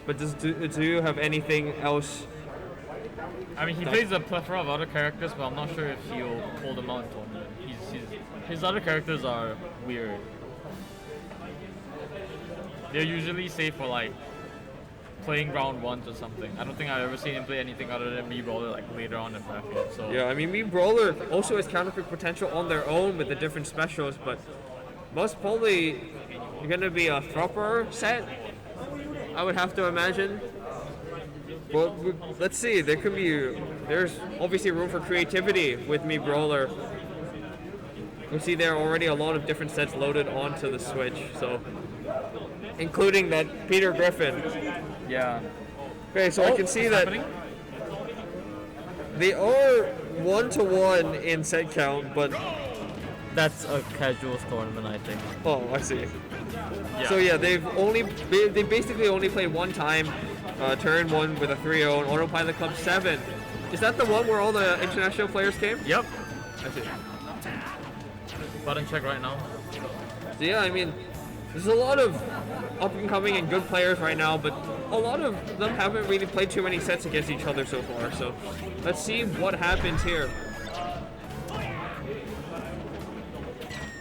But do you have anything else? I mean, he plays a plethora of other characters, but I'm not sure if he'll pull them out in tournament. His other characters are weird. They're usually safe for like playing round 1 or something. I don't think I've ever seen him play anything other than Brawler like later on in bracket. So yeah, I mean, Brawler also has counterpick potential on their own with the different specials, but most probably gonna be a Thropper set, I would have to imagine. Well, let's see. There's obviously room for creativity with Brawler. We see there are already a lot of different sets loaded onto the Switch, so including that Peter Griffin. yeah. Okay, so I can see that they are 1-to-1 in set count, but That's a casuals tournament, I think. oh, I see. Yeah. So yeah, they basically only played one time, turn 1 with a 3-0 and Autopilot Club 7. Is that the one where all the international players came? Yep. I see. Button check right now. So yeah, I mean, there's a lot of up-and-coming and good players right now, but a lot of them haven't really played too many sets against each other so far. So let's see what happens here.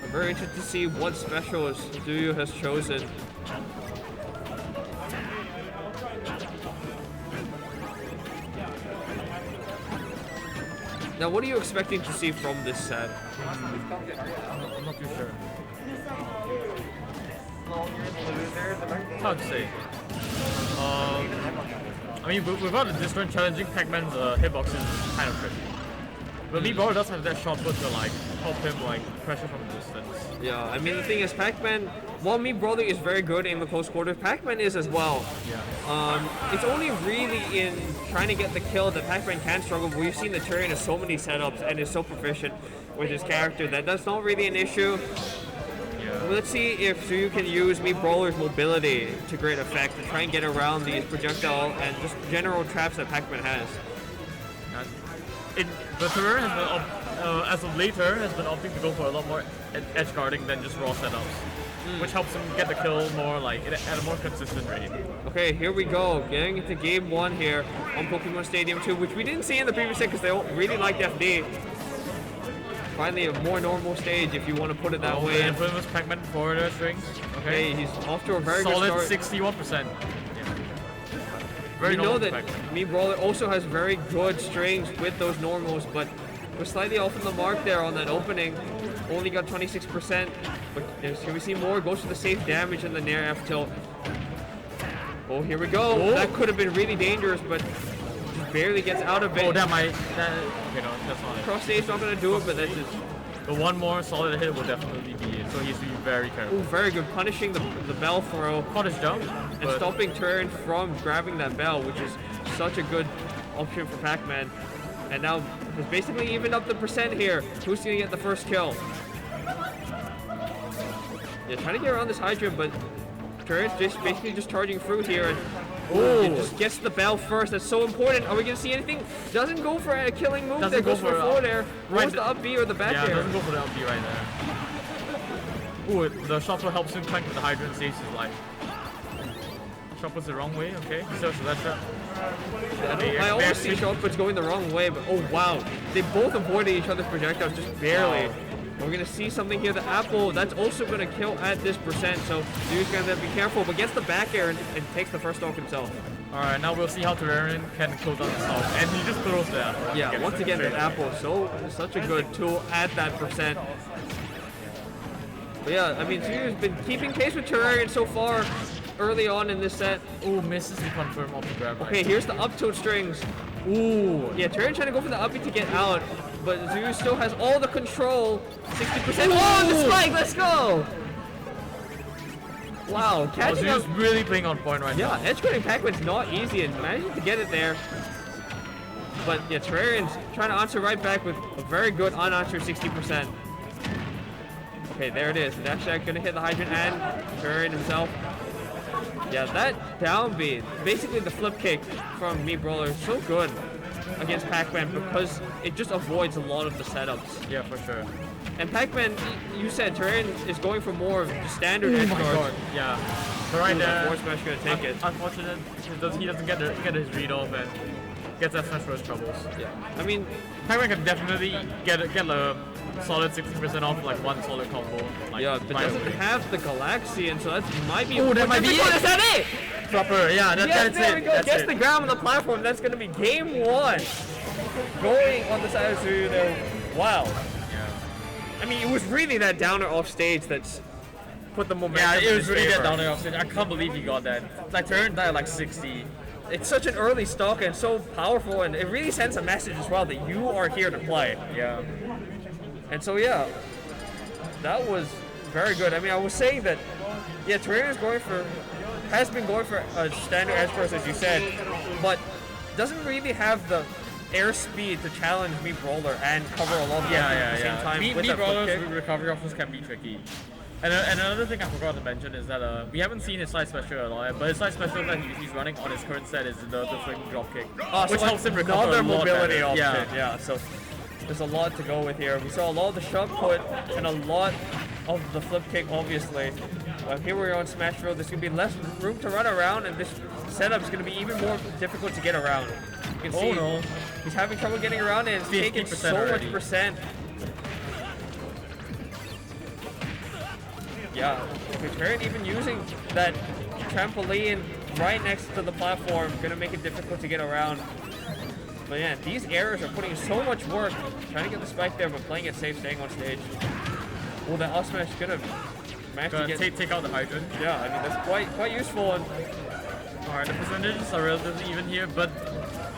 I'm very interested to see what specialist Duyu has chosen. Now, what are you expecting to see from this set? I'm not too sure. It's hard to say. I mean, without a distance, challenging Pac-Man's hitbox is kind of tricky. But Brawler does have that shot put to like help him like pressure from a distance. Yeah, I mean the thing is, Pac-Man, while Brawler is very good in the close quarters, Pac-Man is as well. Yeah. It's only really in trying to get the kill that Pac-Man can struggle. We've seen the Terrarian has so many setups and is so proficient with his character that that's not really an issue. Yeah. Let's see if Duyu can use Brawler's mobility to great effect to try and get around these projectile and just general traps that Pac-Man has. The Terrarian has been, as of later, has been opting to go for a lot more edge guarding than just raw setups, which helps him get the kill more like at a more consistent rate. Okay, here we go, getting into game 1 here on Pokemon Stadium 2, which we didn't see in the previous set because they don't really liked FD. Finally, a more normal stage, if you want to put it that way. Infamous Pac-Man forward strings. Okay, he's off to a very solid good start. 61%. Very we know that Brawler also has very good strings with those normals, but we're slightly off on the mark there on that opening. Only got 26%, but can we see more? Goes to the safe damage in the Nair F tilt. Oh, here we go. Oh. That could have been really dangerous, but just barely gets out of it. Oh, that's not it. Cross stage not going to do it, but that's just... The one more solid hit will definitely be it, so he has to be very careful. Ooh, very good, punishing the bell throw. Caught his jump. And stopping Turn from grabbing that bell, which is such a good option for Pac-Man. And now he's basically evened up the percent here. Who's going to get the first kill? Yeah, trying to get around this Hydrant, but Turn's basically just charging through here. And it just gets the bell first. That's so important. Are we going to see anything? Doesn't go for a killing move. That goes for a forward air. Goes the up B or the back air. Yeah, doesn't go for the up B right there. Ooh, the shuffle helps him clank with the Hydrant, saves his life. Shuffle's the wrong way, okay. So that shot. I always see Shotput's going the wrong way, but oh wow. They both avoided each other's projectiles just barely. Wow. We're going to see something here. The Apple, that's also going to kill at this percent, so Duyu's going to have to be careful, but gets the back air and takes the first stock himself. Alright, now we'll see how Terrarian can close down the stock, and he just throws the Apple. Yeah, once again, that Apple, such a good tool at that percent. But yeah, I mean, Duyu's been keeping pace with Terrarian so far early on in this set. Ooh, misses the confirm off the grab. Okay, here's the up tilt strings. Ooh. Yeah, Terrarian trying to go for the uppy to get out, but Duyu still has all the control. 60%. Oh, the spike! Let's go! Wow, catching up. Duyu's really playing on point right now. Yeah, edge guarding Pac-Man's not easy and managing to get it there. But yeah, Terrarian's trying to answer right back with a very good unanswered 60%. Okay, there it is. Dash Attack gonna hit the Hydrant and Terrarian himself. Yeah, that down B, basically the flip kick from Brawler, is so good against Pac-Man because it just avoids a lot of the setups. Yeah, for sure. And Pac-Man, you said Terrarian is going for more of the standard edge guard. Yeah. So right there, forward smash gonna take it. Unfortunate, he doesn't get his read off and gets that smash for his troubles. Yeah, I mean, PAC-MAN can definitely get a solid 60% off like one solid combo. Like, yeah, but doesn't have the Galaxian, so that might be. Oh, that might be it. Is that it? Proper, yeah, Yes, that's there it. we go. That's Gets it. the ground on the platform. That's gonna be game 1. Going on the side of Zuyu there. Wow. Yeah. I mean, it was really that downer off stage that's put the momentum. Yeah, it in was his really favor. that downer off stage. I can't believe he got that. Like Terrarian died at like 60. It's such an early stock and so powerful, and it really sends a message as well that you are here to play. Yeah. And so yeah, that was very good. I mean, I was saying that yeah, Terrarian has been going for a standard edge course as you said, but doesn't really have the airspeed to challenge me Brawler and cover a lot of ground at the same time. Me with that flip Brawler's kick. recovery options can be tricky. And another thing I forgot to mention is that we haven't seen his side special a lot, but his side special that he's running on his current set is the flaming drop kick, which helps him recover another a lot mobility better. option. Yeah, so there's a lot to go with here. We saw a lot of the shove put and a lot of the flip kick, obviously. But here we're on Smash Bros. There's going to be less room to run around, and this setup is going to be even more difficult to get around. You can see no. he's having trouble getting around, and it's taking 50% so already. much percent. Yeah, Terrarian even using that trampoline right next to the platform, going to make it difficult to get around. But yeah, these errors are putting so much work trying to get the spike there, but playing it safe, staying on stage. Oh, that up smash is gonna manage to get take out the hydrant. Yeah, I mean that's quite useful. And Alright, the percentages are relatively even here, but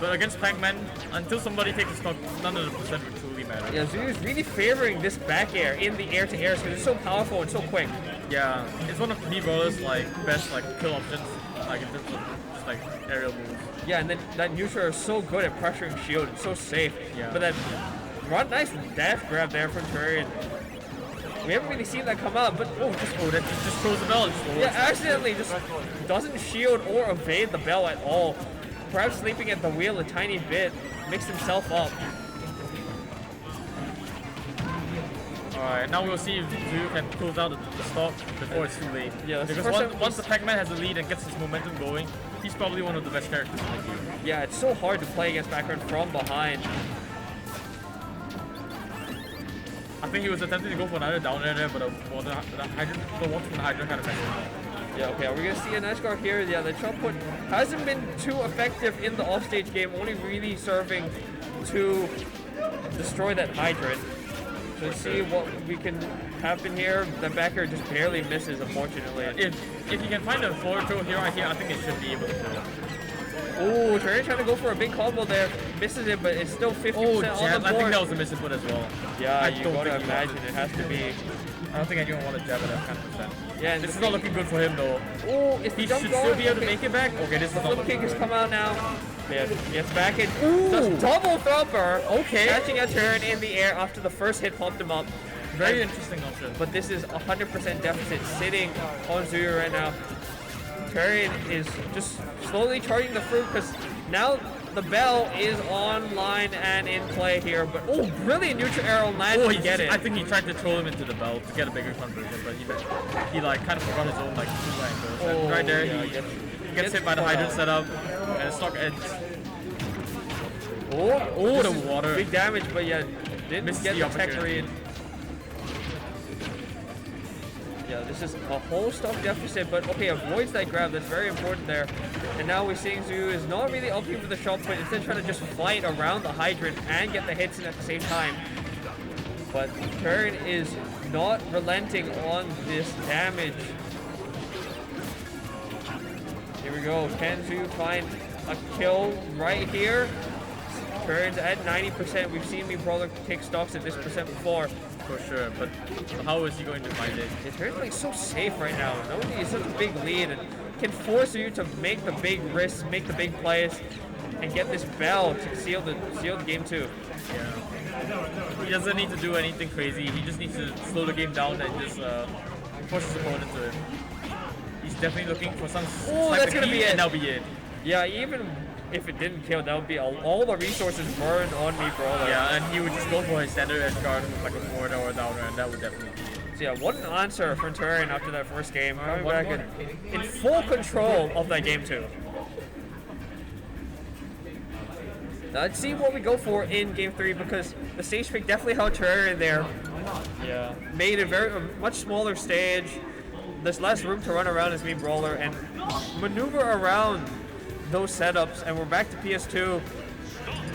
against PAC-MAN, until somebody takes a stock, none of the percent will truly matter. yeah, Zuyu is really favoring this back air in the air to air because it's so powerful and so quick. Yeah, it's one of the Brawler's like best like kill options, like in terms of just like aerial moves. Yeah, and then that neutral is so good at pressuring shield. It's so safe. Yeah. But that nice dash grab there from Terrarian. We haven't really seen that come out, but That just throws the bell and just yeah, accidentally just doesn't shield or evade the bell at all. Perhaps sleeping at the wheel a tiny bit, mixed himself up. Alright, now we'll see if Zuyu can close out the stock before it's too late. Yeah, that's the because first time once the PAC-MAN has the lead and gets his momentum going, he's probably one of the best characters in the game. Yeah, it's so hard to play against background from behind. I think he was attempting to go for another down air there, but the one from the Hydra kind of messed him up. Yeah, okay, are we gonna see a nice guard here? Yeah, the chop put hasn't been too effective in the offstage game, only really serving to destroy that hydrant. So let's see what we can happen here. The backer just barely misses, unfortunately. If you can find a forward throw here, I think it should be able to kill. Oh, Terrarian trying to go for a big combo there. Misses it, but it's still 50% on the board. I think that was a misinput as well. Yeah, I you don't gotta think he imagine wanted it has to be. I don't think anyone wanted to jab at that kind of percent. Yeah, and This is not looking good for him though. Oh, if He he should jump still be able to okay. make it back. Okay, this is The not flip kick looking has good. come out now. Yeah, gets back in. Does double thumper. Okay. Catching a turn in the air after the first hit popped him up. Very interesting option. But this is 100% deficit sitting on Zuyu right now. Terrarian is just slowly charging the fruit because now the bell is online and in play here. But oh, brilliant neutral arrow lands to get it. I think he tried to troll him into the belt to get a bigger conversion, but he like kind of forgot his own like two angles. And right there, yeah, he gets hit by the hydrant setup, and the stock ends. Oh, the water. Big damage, but yeah, didn't Misses get the the tech opportunity. read. Yeah, this is a whole stock deficit, but okay, avoids that grab. That's very important there. And now we're seeing Zuyu is not really opting for the shot put, instead trying to just fight around the hydrant and get the hits in at the same time. But Terrarian is not relenting on this damage. Here we go. Can Zuyu find a kill right here? Terrarian's at 90%. We've seen me Brawler take stocks at this percent before. For sure, but how is he going to find it? It's really so safe right now. Not only is such a big lead and can force you to make the big risks, make the big plays, and get this bell to seal the game too. Yeah. He doesn't need to do anything crazy. He just needs to slow the game down and just push his opponent to it. He's definitely looking for some. Oh, that's gonna be it. And that'll be it. Yeah, even if it didn't kill, that would be all the resources burned on me Brawler. Yeah, and he would just go for his standard edge guard with like a forward or a downer, and that would definitely be it. So yeah, what an answer from Terrarian after that first game. Coming back in full control of that game 2. Now, let's see what we go for in game 3 because the stage pick definitely held Terrarian there. Yeah. Made a much smaller stage. There's less room to run around as me Brawler and maneuver around those setups. And we're back to PS2.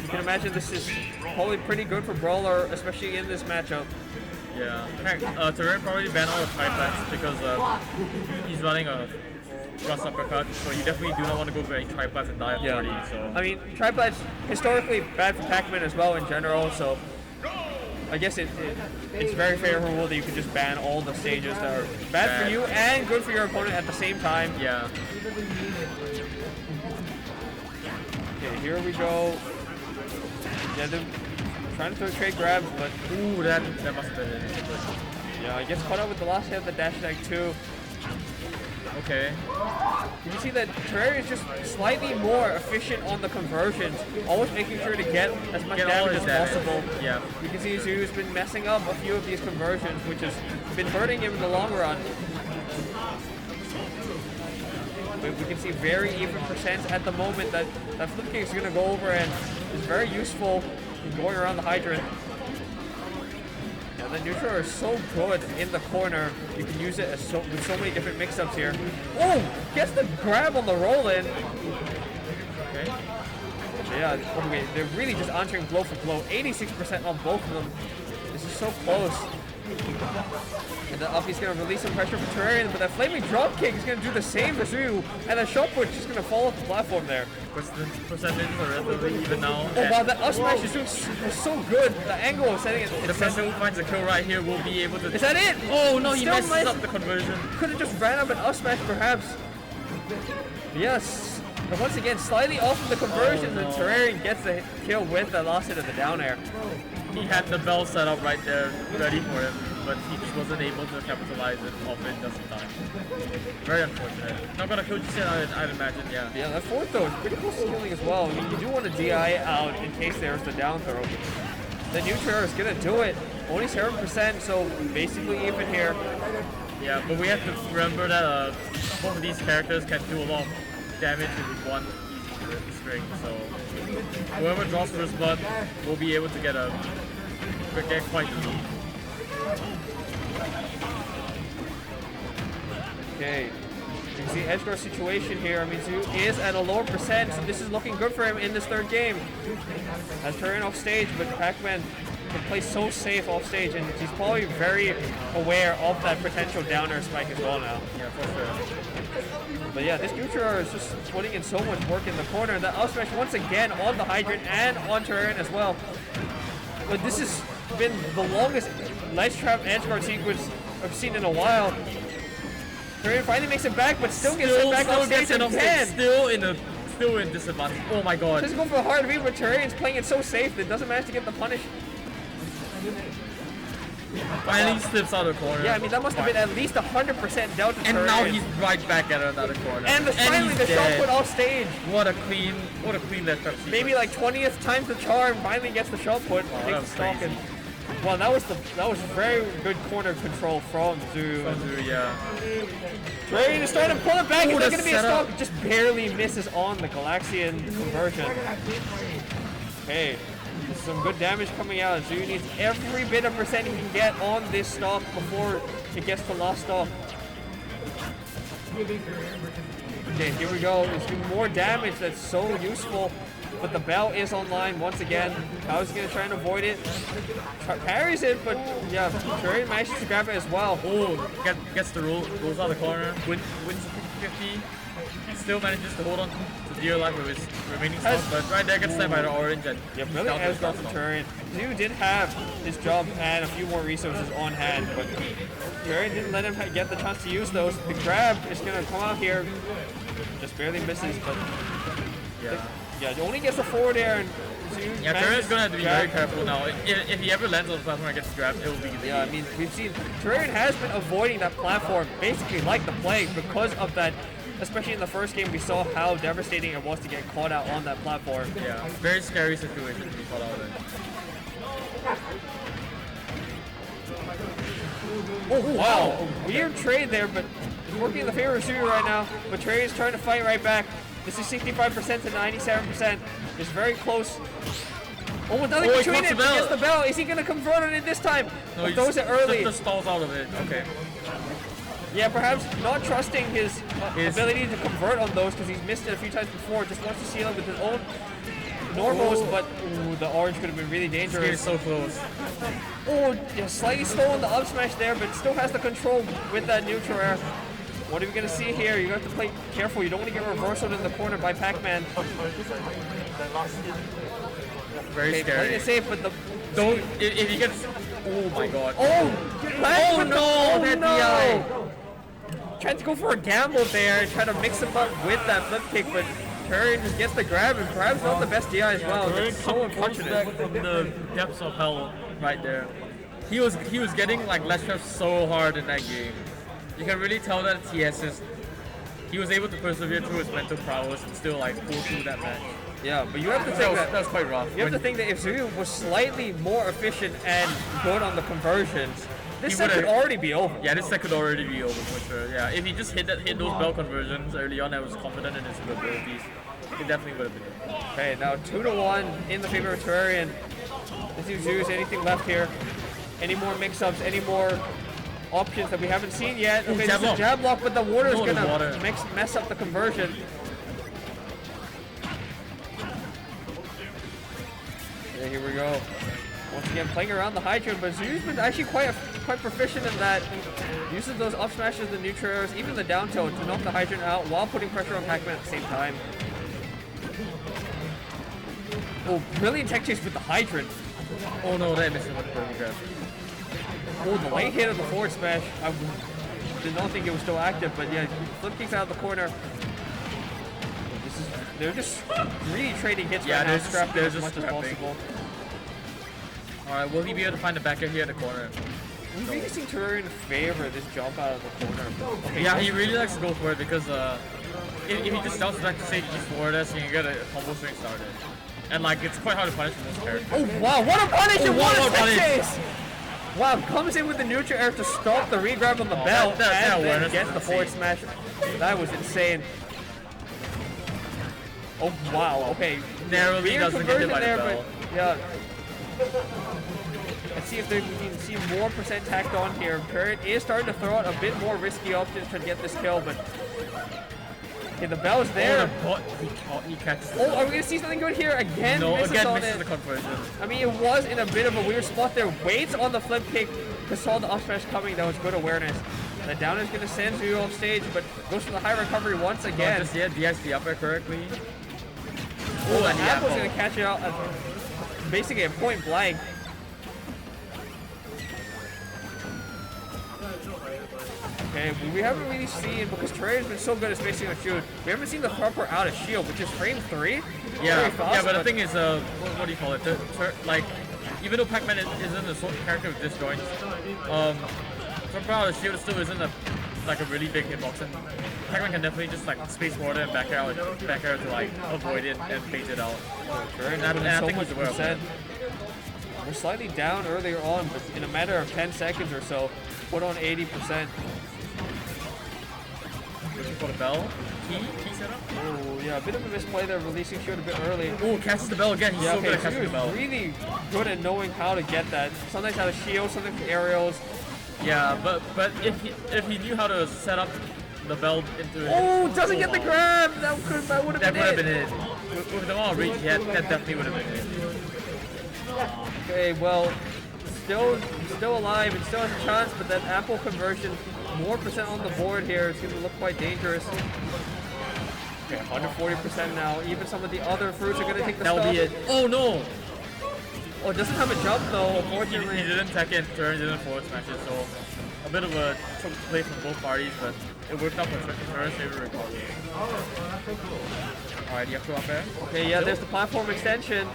You can imagine this is probably pretty good for Brawler, especially in this matchup. Yeah. Terrarian probably banned all the tripads because he's running a Rust uppercut, so you definitely do not want to go for any tripads and die at 40. So I mean, tripads historically bad for PAC-MAN as well in general, so I guess it's very favorable that you can just ban all the stages that are bad for you and good for your opponent at the same time. Yeah. Okay, here we go. Yeah, they're trying to throw trade grabs, but ooh, that must have been it. Yeah, he gets caught up with the last hit of the dash attack too. Okay. You can see that Terrarian is just slightly more efficient on the conversions, always making sure to get as much damage as possible. Yeah. You can see Zoo's been messing up a few of these conversions, which has been hurting him in the long run. But we can see very even percents at the moment that flip kick is going to go over and is very useful in going around the hydrant. The neutral is so good in the corner. You can use it as with so many different mix-ups here. Oh! Gets the grab on the roll-in. Okay. Yeah, okay, they're really just answering blow for blow. 86% on both of them. This is so close. And then up he's going to release some pressure for Terrarian, but that flaming drop kick is going to do the same for Zoo. And the shot put is just going to fall off the platform there. Percentage are relatively even now. Oh wow, that up smash is doing so good. The angle of setting it. The person who finds a kill right here will be able to. Is that it? Oh no, he messes up the conversion. Could have just ran up an up smash perhaps. Yes. But once again, slightly off of the conversion, and Terrarian gets the kill with the last hit of the down air. He had the bell set up right there, ready for him, but he just wasn't able to capitalize off it just in time. Very unfortunate. Not gonna kill just yet, I'd imagine, yeah. Yeah, that fourth though is pretty close to killing as well. I mean, you do want to DI out in case there's the down throw. The neutral is gonna do it. Only 7%, so basically even here. Yeah, but we have to remember that both of these characters can do a lot of damage with one easy string, so whoever draws first blood will be able to get quite the lead. Okay, you can see Edgeguard's situation here. I mean, Zoo is at a lower percent, so this is looking good for him in this third game. Has Terrarian off stage, but PAC-MAN can play so safe off stage, and he's probably very aware of that potential downer spike as well now. Yeah, for sure. But yeah, this neutral is just putting in so much work in the corner. The up smash once again on the hydrant and on Terrarian as well. But this has been the longest ledge trap edgeguard sequence I've seen in a while. Terrarian finally makes it back, but still gets it back off stage again. Still in disadvantage. Oh my god. Just going for a hard beat, but Terrarian's playing it so safe that it doesn't manage to get the punish. Finally slips out of the corner. Yeah, I mean that must have been at least 100% delta. And Terrarian. Now he's right back at another corner. And finally the shot put off stage. What a clean left trap sequence. Maybe like 20th times the charm. Finally gets the shot put. Takes the stock and. Well, that was very good corner control from Zoo. Yeah. Terrarian is starting to pull it back. It's not going to be a stop. It just barely misses on the Galaxian conversion. Okay. Some good damage coming out. Zoo needs every bit of percent he can get on this stock before it gets to last stock. Okay, here we go. It's doing more damage. That's so useful. But the bell is online once again. How's he going to try and avoid it? Parries it, but yeah, Terrarian manages to grab it as well. Oh, gets the roll, goes out of the corner, wins 50. Still manages to hold on to dear life with his remaining stock, but right there gets sniped by the orange and really has got from Terrarian. Zoo did have his job and a few more resources on hand, but Terrarian didn't let him get the chance to use those. The grab is going to come out here, just barely misses, but yeah, he only gets a forward air and yeah, Terrarian's gonna have to be very careful now. If he ever lands on the platform and gets grabbed, it will be the I mean, we've seen Terrarian has been avoiding that platform basically like the plague because of that. Especially in the first game, we saw how devastating it was to get caught out on that platform. Yeah, very scary situation to be caught out in. Oh, wow. A weird trade there, but it's working in the favor of Suyu right now. But Terrarian's trying to fight right back. This is 65% to 97%. It's very close. Oh, another between it against the bell. Is he going to convert on it this time? No, he throws it early. Just stalls out of it. Okay. Yeah, perhaps not trusting his ability to convert on those because he's missed it a few times before. Just wants to seal it with his own normals, but the orange could have been really dangerous. He's so close. Oh, yeah, slightly slow on the up smash there, but still has the control with that neutral air. What are we going to see here? You're going to have to play careful. You don't want to get reversaled in the corner by PAC-MAN. Very scary. Playing it safe, but don't if he gets. Oh my god. Oh no! That DI. Trying to go for a gamble there and try to mix him up with that flip kick, but Terrarian just gets the grab and perhaps not the best DI as well. It's so unfortunate. From the depths of hell right there. He was getting like ledge traps so hard in that game. You can really tell that he was able to persevere through his mental prowess and still like pull through that match. Yeah, but you have to think that was quite rough. You have to think that if Suyu was slightly more efficient and good on the conversions, this set could already be over. Yeah, this set could already be over for sure. Yeah, if he just hit those bell conversions early on and was confident in his abilities, it definitely would have been it. Okay, now 2-1 in the favor of Terrarian. Let's see if Zuyu's anything left here. Any more mix-ups, any more options that we haven't seen yet. Okay, this is a jab block, but the water's gonna mess up the conversion. Yeah, here we go. Once again, playing around the Hydra, but Zuyu's been actually quite proficient in that. Uses those up smashes, the neutral airs, even the down tilt to knock the Hydra out while putting pressure on PAC-MAN at the same time. Oh, brilliant tech chase with the Hydrant. Oh no, that missed him with the perfect grab. Oh, the late hit of the forward smash. I did not think it was still active, but yeah, flip kicks out of the corner. They're just really trading hits right now, scrapping as much as possible. Alright, will he be able to find the back air here at the corner? We've really seen Terrarian favor this jump out of the corner. Okay, yeah, he really likes to go for it because if he just jumps back to say just forward us, he can get a combo string started. And like, it's quite hard to punish most characters. Oh wow, what a punish! What a tech chase! Wow, comes in with the neutral air to stop the regrab on the bell and then gets the forward smash. That was insane. Oh wow, okay. Narrowly doesn't get hit by the bell. Yeah. Let's see if we can see more percent tacked on here. Terrarian is starting to throw out a bit more risky options to get this kill, but okay, the bell's there. He catches it. Oh, are we gonna see something good here? Again, no, misses the conversion. I mean, it was in a bit of a weird spot there. Waits on the flip kick because saw the up smash coming. That was good awareness. The down is gonna send Suyu off stage, but goes for the high recovery once again. Just DX the up air correctly. Oh, and Apple's gonna catch it out at basically a point blank. Okay, we haven't really seen, because Terrarian's been so good at spacing the shield, we haven't seen the thrower out of shield, which is frame 3. Yeah, but the thing is, what do you call it? Like, even though PAC-MAN isn't a sort of character with disjoints, thrower out of shield still isn't like a really big hitbox, and PAC-MAN can definitely just like space water and back air to like avoid it and bait it out. And I think he's aware of that. We're slightly down earlier on, but in a matter of 10 seconds or so, put on 80%. Looking for the bell. Key setup? Oh, yeah, a bit of a misplay there, releasing shield a bit early. Oh, catches the bell again. He's so good at catching the bell. Really good at knowing how to get that. Sometimes out of shield, sometimes aerials. Yeah, but if he knew how to set up the bell into it. Doesn't get the grab! That would have been it. With the all reach, yeah, that definitely would have been it. Okay, well, still alive and still has a chance, but that apple conversion, more percent on the board here, it's going to look quite dangerous. Okay, 140% now. Even some of the other fruits are going to take the That'll be it. Oh no! Oh, it doesn't have a jump though, unfortunately. He didn't tech it, Terrarian didn't forward smash it, so a bit of a choke play from both parties, but it worked out for Terrarian's favorite recovery. Alright, you have to up there. Okay, yeah, there's the platform extension.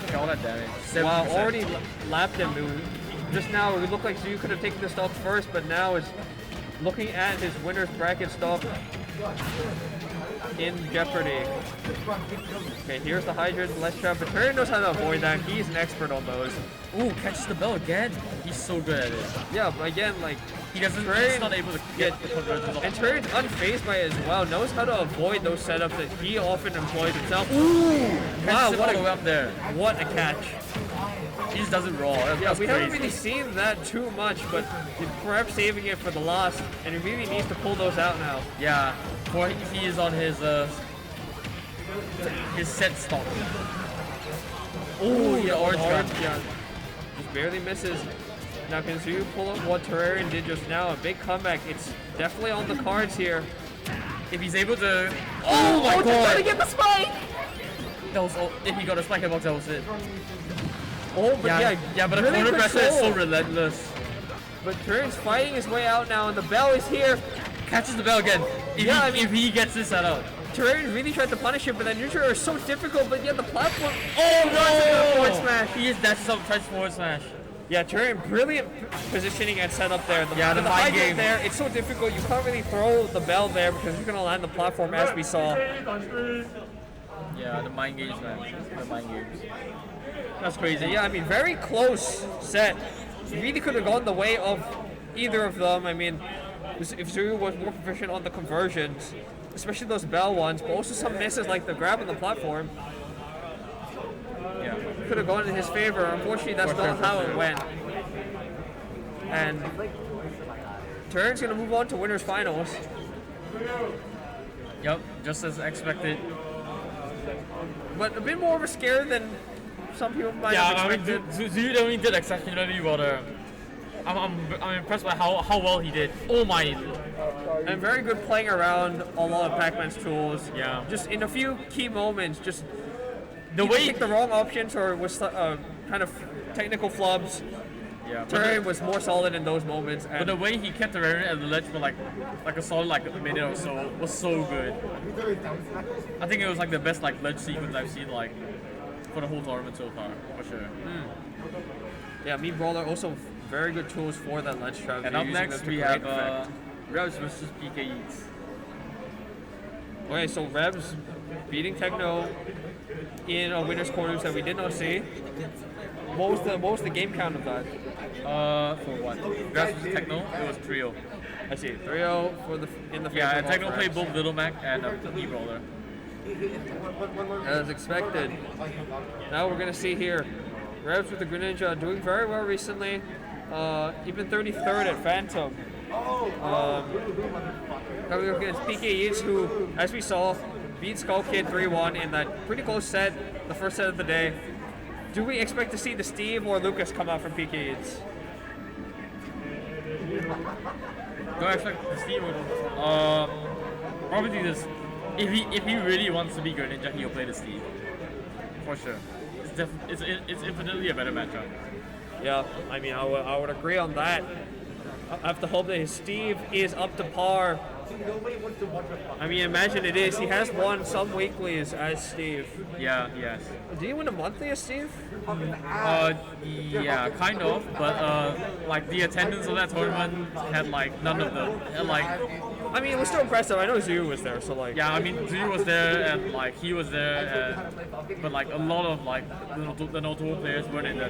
Look at all that damage. 70%. Wow, already lapped him. Just now, it looked like Suyu could have taken the stock first, but now is looking at his winner's bracket stock. in jeopardy. Okay, here's the hydrant, let's trap, but Terrarian knows how to avoid that. He's an expert on those. Ooh, catches the bell again. He's so good at it. Yeah, but again, like, He's not able to get the conversions off. and Terrarian's unfazed by it as well, knows how to avoid those setups that he often employs himself. Ooh! Wow, Catches what all the way a, up there. what a catch. He just does it raw. That's We haven't crazy. really seen that too much, but he's perhaps saving it for the last, and he really needs to pull those out now. Yeah, for he is on his set stock. Oh, the orange gun. yeah. Just barely misses. Now can Zhu pull up what Terrarian did just now? A big comeback. It's definitely on the cards here. If he's able to, oh my Just gotta god! get the spike! That was all, if he got a spike box, that was it. Oh, but Yeah, but the really corner pressure is so control. relentless. But Terrarian's fighting his way out now, and the bell is here. Catches the bell again. If he gets this set up. Terrarian really tried to punish him, but that neutral is so difficult. But yeah, the platform. Oh no! Forward smash. He is dashes up, tries forward smash. Yeah, Terrarian, brilliant positioning and setup there. The the mind hydrant game. there, it's so difficult. You can't really throw the bell there because you're gonna land the platform as we saw. Yeah, the mind games, man. The mind games. That's crazy. Yeah, I mean, very close set. Really could have gone the way of either of them. I mean, if Zhu was more proficient on the conversions, especially those bell ones, but also some misses like the grab on the platform, Yeah. could have gone in his favor. Unfortunately, that's not how it went. And Terrarian's going to move on to winners finals. Yep, just as expected. But a bit more of a scare than some people might have expected. Zhu definitely did exceptionally well there. I'm impressed by how well he did. Oh my! And very good playing around a lot of Pac-Man's tools. Yeah. Just in a few key moments, just The either way picked the wrong options or was kind of technical flubs. yeah, Terrarian was more solid in those moments. but And the way he kept Terrarian at the ledge for like a solid a minute or so was so good. I think it was like the best like ledge sequence I've seen like for the whole tournament so far, for sure. yeah, me Brawler also very good tools for that ledge trap. And They're up using next them to we create have effect. Revs versus PK Eats. Okay, so Revs beating Techno in a winner's quarters that we did not see. What was the game count of that? For what? Revs versus Techno, it was trio. I see 3-0 for the in the Yeah, favor and of Techno Revs. played both Little Mac and E-Brawler. As expected. Now we're gonna see here, Revs with the Greninja doing very well recently. Even 33rd at Phantom. Coming up against PK Eats, who, as we saw, beat Skull Kid 3-1 in that pretty close set, the first set of the day. Do we expect to see the Steve or Lucas come out from PK Eats? Do I expect the Steve? Probably this. If he really wants to be Greninja, he'll play the Steve. For sure. It's infinitely a better matchup. Yeah, I mean, I would agree on that. I have to hope that his Steve is up to par. I mean, imagine it is. He has won some weeklies as Steve. Yeah, yes. Did he win a monthly as Steve? Yeah, kind of, but like the attendance of that tournament had like none of them. And, like, I mean, it was still impressive. I know Zhu was there, so like. yeah, I mean, Zhu was there and like he was there, but like a lot of like the notable players weren't in the